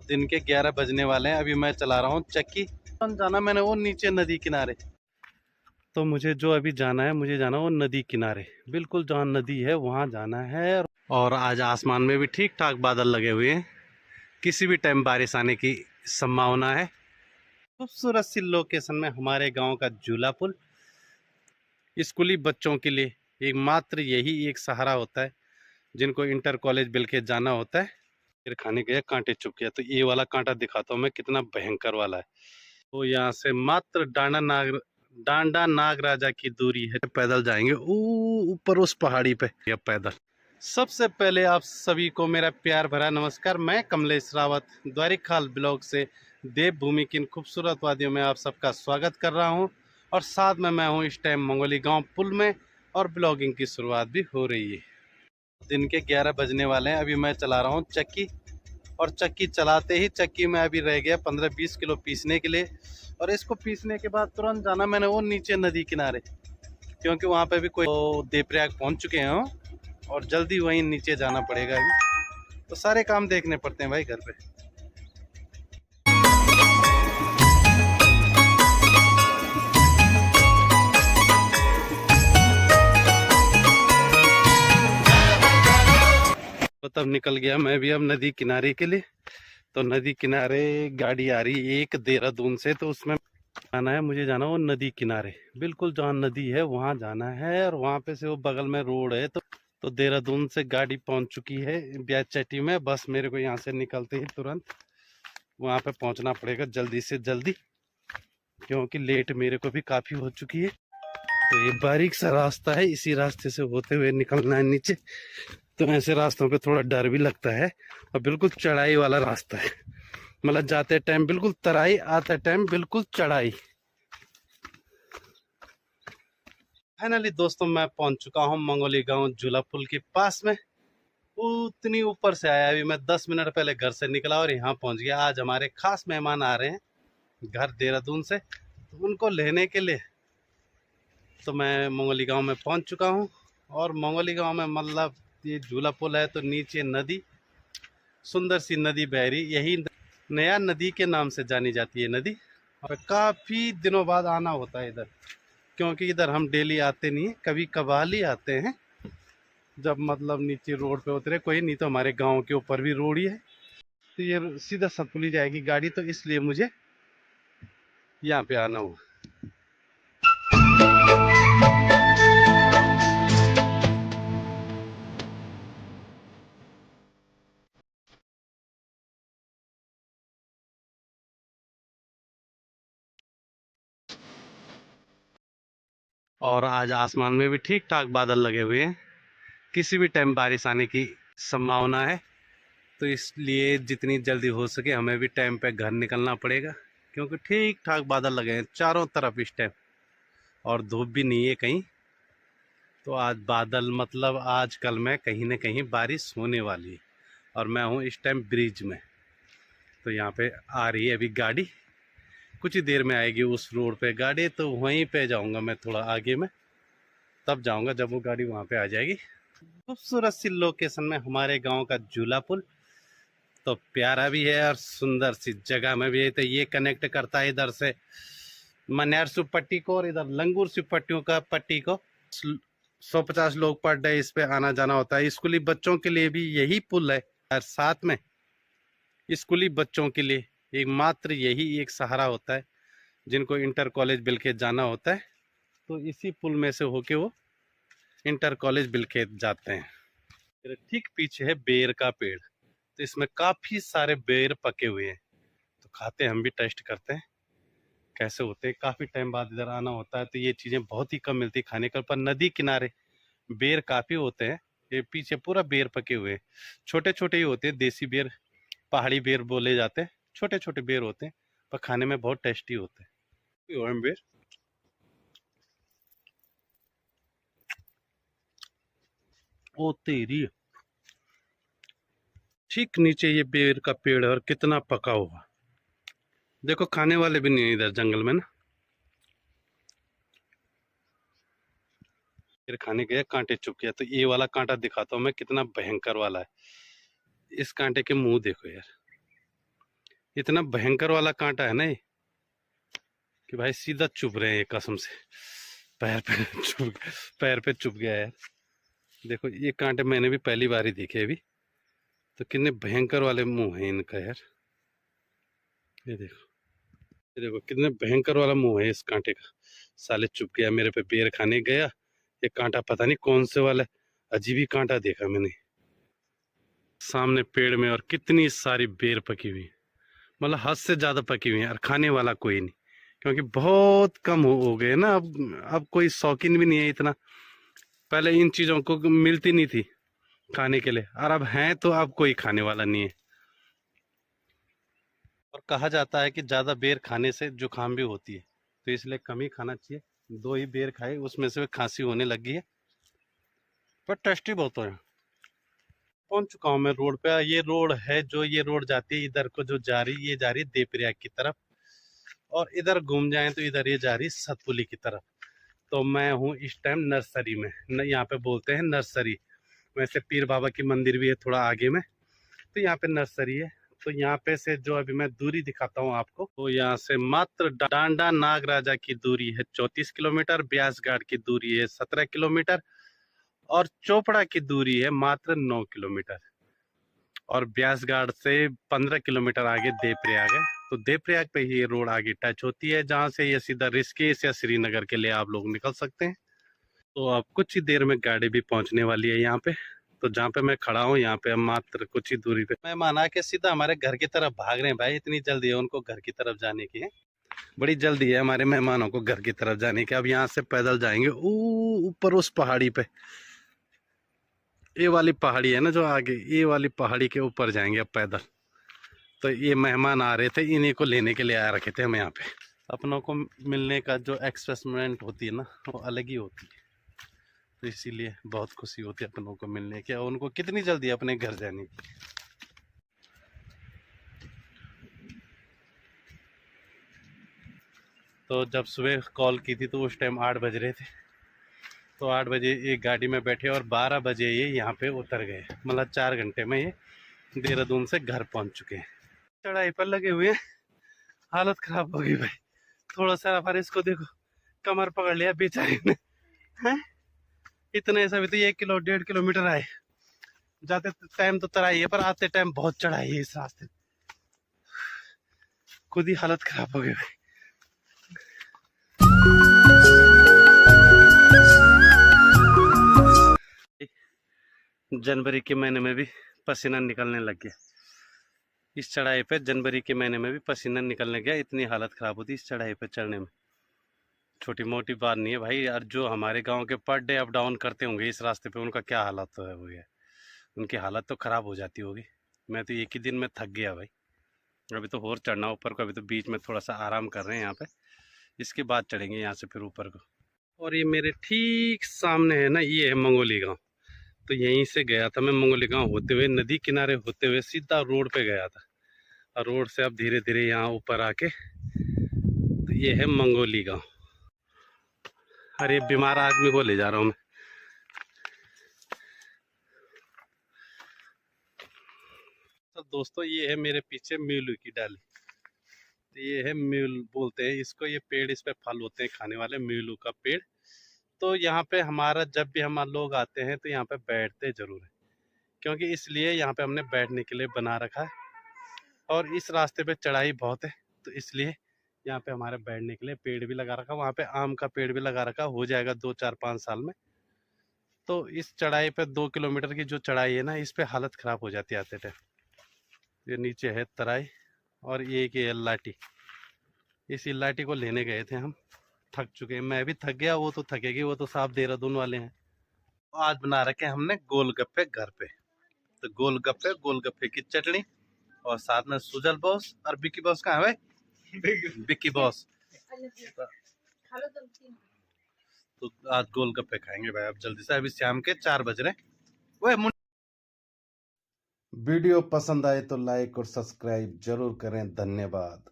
दिन के 11 बजने वाले हैं। अभी मैं चला रहा हूँ चक्की। जाना मैंने वो नीचे नदी किनारे। तो मुझे जो अभी जाना है, मुझे जाना वो नदी किनारे, बिल्कुल जहाँ नदी है वहाँ जाना है। और आज आसमान में भी ठीक ठाक बादल लगे हुए हैं, किसी भी टाइम बारिश आने की संभावना है। खूबसूरत सी लोकेशन में हमारे गांव का झूला पुल। स्कूली बच्चों के लिए एक मात्र यही एक सहारा होता है, जिनको इंटर कॉलेज बिल के जाना होता है। फिर खाने गए कांटे चुप गया, तो ये वाला कांटा दिखाता हूँ मैं कितना भयंकर वाला है। तो यहाँ से मात्र डांडा नाग राजा की दूरी है। पैदल जाएंगे ऊपर उस पहाड़ी पे या पैदल। सबसे पहले आप सभी को मेरा प्यार भरा नमस्कार। मैं कमलेश रावत द्वारिखाल ब्लॉग से देवभूमि की इन खूबसूरत वादियों में आप सबका स्वागत कर रहा हूं। और साथ में मैं हूं इस टाइम मंगोली गांव पुल में, और ब्लॉगिंग की शुरुआत भी हो रही है। दिन के 11 बजने वाले हैं। अभी मैं चला रहा हूं चक्की, और चक्की चलाते ही चक्की में अभी रह गया 15-20 किलो पीसने के लिए। और इसको पीसने के बाद तुरंत जाना मैंने वो नीचे नदी किनारे, क्योंकि वहाँ पे भी कोई तो देवप्रयाग पहुँच चुके हैं, और जल्दी वहीं नीचे जाना पड़ेगा। अभी तो सारे काम देखने पड़ते हैं भाई घर पे। तो तब निकल गया मैं भी अब नदी किनारे के लिए। तो नदी किनारे गाड़ी आ रही है एक देहरादून से, तो उसमें आना है। मुझे जाना वो नदी किनारे, बिल्कुल जहाँ नदी है वहाँ जाना है। और वहाँ पे से वो बगल में रोड है। तो देहरादून से गाड़ी पहुँच चुकी है ब्याज चट्टी में। बस मेरे को यहाँ से निकलते ही तुरंत वहाँ पे पहुँचना पड़ेगा जल्दी से जल्दी, क्योंकि लेट मेरे को भी काफ़ी हो चुकी है। तो ये बारीक सा रास्ता है, इसी रास्ते से होते हुए निकलना है नीचे। तो ऐसे रास्तों पे थोड़ा डर भी लगता है, और बिल्कुल चढ़ाई वाला रास्ता है। मतलब जाते टाइम बिल्कुल तराई, आते टाइम बिल्कुल चढ़ाई। फाइनली दोस्तों मैं पहुंच चुका हूं मंगोली गांव झूला पुल के पास में। उतनी ऊपर से आया, अभी मैं 10 मिनट पहले घर से निकला और यहाँ पहुंच गया। आज हमारे खास मेहमान आ रहे हैं घर देहरादून से, तो उनको लेने के लिए तो मैं मंगोली गांव में पहुंच चुका हूं। और मंगोली गांव में मतलब ये झूला पुल है, तो नीचे नदी, सुंदर सी नदी बह रही, यही नया नदी के नाम से जानी जाती है नदी। और काफ़ी दिनों बाद आना होता है इधर, क्योंकि इधर हम डेली आते नहीं हैं, कभी कभार ही आते हैं। जब मतलब नीचे रोड पे उतरे कोई, नहीं तो हमारे गांव के ऊपर भी रोड ही है। तो ये सीधा सतपुली जाएगी गाड़ी, तो इसलिए मुझे यहाँ पे आना हुआ। और आज आसमान में भी ठीक ठाक बादल लगे हुए हैं, किसी भी टाइम बारिश आने की संभावना है। तो इसलिए जितनी जल्दी हो सके हमें भी टाइम पे घर निकलना पड़ेगा, क्योंकि ठीक ठाक बादल लगे हैं चारों तरफ इस टाइम, और धूप भी नहीं है कहीं। तो आज बादल मतलब आज कल में कहीं ना कहीं बारिश होने वाली है। और मैं हूँ इस टाइम ब्रिज में। तो यहाँ पे आ रही है अभी गाड़ी, कुछ ही देर में आएगी उस रोड पे गाड़ी। तो वहीं पे जाऊँगा मैं, थोड़ा आगे में तब जाऊँगा जब वो गाड़ी वहाँ पे आ जाएगी। खूबसूरत सी लोकेशन में हमारे गांव का झूला पुल, तो प्यारा भी है और सुंदर सी जगह में भी है। तो ये कनेक्ट करता है इधर से मन्यारसु पट्टी को, और इधर लंगूर सी पट्टियों का पट्टी को। 150 लोग पर डे इस पे आना जाना होता है। स्कूली बच्चों के लिए भी यही पुल है, और साथ में स्कूली बच्चों के लिए एक मात्र यही एक सहारा होता है, जिनको इंटर कॉलेज बिल के जाना होता है। तो इसी पुल में से होके वो इंटर कॉलेज बिलखेत जाते हैं। मेरे ठीक पीछे है बेर का पेड़, तो इसमें काफी सारे बेर पके हुए हैं। तो खाते हैं, हम भी टेस्ट करते हैं कैसे होते हैं। काफी टाइम बाद इधर आना होता है, तो ये चीजें बहुत ही कम मिलती खाने का। पर नदी किनारे बेर काफी होते हैं। ये पीछे पूरा बेर पके हुए हैं, छोटे छोटे ही होते हैं, देसी बेर, पहाड़ी बेर बोले जाते हैं। छोटे छोटे बेर होते हैं, पर खाने में बहुत टेस्टी होते हैं बेर। ओ तेरी, ठीक नीचे ये बेर का पेड़ है, और कितना पका हुआ। देखो खाने वाले भी नहीं है इधर जंगल में ना। फिर खाने गए कांटे चुप गया, तो ये वाला कांटा दिखाता हूँ मैं कितना भयंकर वाला है। इस कांटे के मुंह देखो यार, इतना भयंकर वाला कांटा है ना ये कि भाई सीधा चुभ रहे हैं ये कसम से। पैर पे चुभ पैर पे चुभ गया है। देखो ये कांटे मैंने भी पहली बार ही देखे अभी। तो कितने भयंकर वाले मुंह है इनका यार। ये देखो कितने भयंकर वाला मुंह है इस कांटे का। साले चुभ गया मेरे पे, बेर खाने गया ये कांटा, पता नहीं कौन से वाला, अजीब ही कांटा देखा मैंने सामने पेड़ में। और कितनी सारी बेर पकी हुई, मतलब हद से ज्यादा पकी हुई है, और खाने वाला कोई नहीं, क्योंकि बहुत कम हो गए ना अब कोई शौकीन भी नहीं है इतना। पहले इन चीजों को मिलती नहीं थी खाने के लिए, और अब हैं तो अब कोई खाने वाला नहीं है। और कहा जाता है कि ज्यादा बेर खाने से जुकाम भी होती है, तो इसलिए कम ही खाना चाहिए। 2 ही बेर खाए, उसमें से खांसी होने लगी है, पर टेस्टी बहुत है। पहुंच चुका हूँ मैं रोड पे। ये रोड है जो, ये रोड जाती है इधर को, जो जा रही ये जा रही देवप्रयाग की तरफ, और इधर घूम जाए तो इधर ये जा रही सतपुली की तरफ। तो मैं हूँ इस टाइम नर्सरी में, यहाँ पे बोलते हैं नर्सरी। वैसे पीर बाबा की मंदिर भी है थोड़ा आगे में, तो यहाँ पे नर्सरी है। तो यहाँ पे से जो अभी मैं दूरी दिखाता हूँ आपको, तो यहाँ से मात्र डांडा नागराजा की दूरी है 34 किलोमीटर, ब्यास घाट की दूरी है 17 किलोमीटर, और चोपड़ा की दूरी है मात्र 9 किलोमीटर। और ब्यास घाट से 15 किलोमीटर आगे देवप्रयाग है। तो देवप्रयाग पे ही ये रोड आगे टच होती है, जहाँ से ये सीधा ऋषिकेश या श्रीनगर के लिए आप लोग निकल सकते हैं। तो अब कुछ ही देर में गाड़ी भी पहुंचने वाली है यहाँ पे। तो जहाँ पे मैं खड़ा हूँ यहाँ पे मात्र कुछ ही दूरी पे मैं माना के सीधा हमारे घर की तरफ भाग रहे हैं भाई। इतनी जल्दी है उनको घर की तरफ जाने की है, बड़ी जल्दी है हमारे मेहमानों को घर की तरफ जाने की। अब यहाँ से पैदल जाएंगे ऊपर उस पहाड़ी पे, ये वाली पहाड़ी है ना जो आगे, ये वाली पहाड़ी के ऊपर जाएंगे अब पैदल। तो ये मेहमान आ रहे थे, इन्हीं को लेने के लिए आ रखे थे हम यहाँ पे। अपनों को मिलने का जो एक्सप्रेसमेंट होती है ना, वो अलग ही होती है। तो इसीलिए बहुत खुशी होती है अपनों को मिलने की, और उनको कितनी जल्दी अपने घर जाने की। तो जब सुबह कॉल की थी तो उस टाइम 8 बज रहे थे। तो 8 बजे एक गाड़ी में बैठे और 12 बजे ये यहाँ पे उतर गए, मतलब 4 घंटे में ये देहरादून से घर पहुँच चुके हैं। चढ़ाई पर लगे हुए हैं, हालत खराब हो गई भाई। थोड़ा सा पर इसको देखो, कमर पकड़ लिया बेचारे ने। हैं इतने ऐसा भी तो 1 किलो 1.5 किलोमीटर आए। जाते टाइम तो तराई है, पर आते टाइम बहुत चढ़ाई है इस रास्ते। खुद ही हालत खराब हो गई भाई। जनवरी के महीने में भी पसीना निकलने लग गया इस चढ़ाई पे। जनवरी के महीने में भी पसीना निकलने गया, इतनी हालत खराब होती इस चढ़ाई पे चढ़ने में। छोटी मोटी बात नहीं है भाई यार। जो हमारे गांव के पर डे अप डाउन करते होंगे इस रास्ते पे, उनका क्या हालत तो है, वो है उनकी हालत तो खराब हो जाती होगी। मैं तो एक ही दिन में थक गया भाई। अभी तो और चढ़ना ऊपर को, अभी तो बीच में थोड़ा सा आराम कर रहे हैं यहाँ पे, इसके बाद चढ़ेंगे यहाँ से फिर ऊपर को। और ये मेरे ठीक सामने है ना, ये है मंगोली गांव। तो यहीं से गया था मैं मंगोली गांव होते हुए, नदी किनारे होते हुए सीधा रोड पे गया था। और रोड से अब धीरे धीरे यहाँ ऊपर आके, तो ये है मंगोली गांव। अरे बीमार आदमी को ले जा रहा हूँ मैं। तो दोस्तों ये है मेरे पीछे म्यूलू की डाली। ये है म्यूल बोलते हैं इसको, ये पेड़, इस पे फल होते हैं खाने वाले, म्यूलू का पेड़। तो यहाँ पे हमारा जब भी हम लोग आते हैं तो यहाँ पे बैठते जरूर है, क्योंकि इसलिए यहाँ पे हमने बैठने के लिए बना रखा है। और इस रास्ते पे चढ़ाई बहुत है, तो इसलिए यहाँ पे हमारे बैठने के लिए पेड़ भी लगा रखा। वहाँ पे आम का पेड़ भी लगा रखा, हो जाएगा 2 4 5 साल में। तो इस चढ़ाई पे 2 किलोमीटर की जो चढ़ाई है ना, इस पे हालत खराब हो जाती है आते टाइम। ये नीचे है तराई, और ये की लाठी। इस इलाटी को लेने गए थे हम, थक चुके हैं, मैं भी थक गया, वो तो थकेगी, वो तो साफ देहरादून वाले हैं। आज बना रखे हमने गोलगप्पे घर पे। तो गोलगप्पे की चटनी, और साथ में सुजल बॉस। और बिक्की बॉस कहाँ है भाई? बिक्की बॉस। तो आज गोलगप्पे खाएंगे भाई अब जल्दी से, अभी शाम के 4 बज रहे। वीडियो पसंद आए तो लाइक और सब्सक्राइब जरूर करें। धन्यवाद।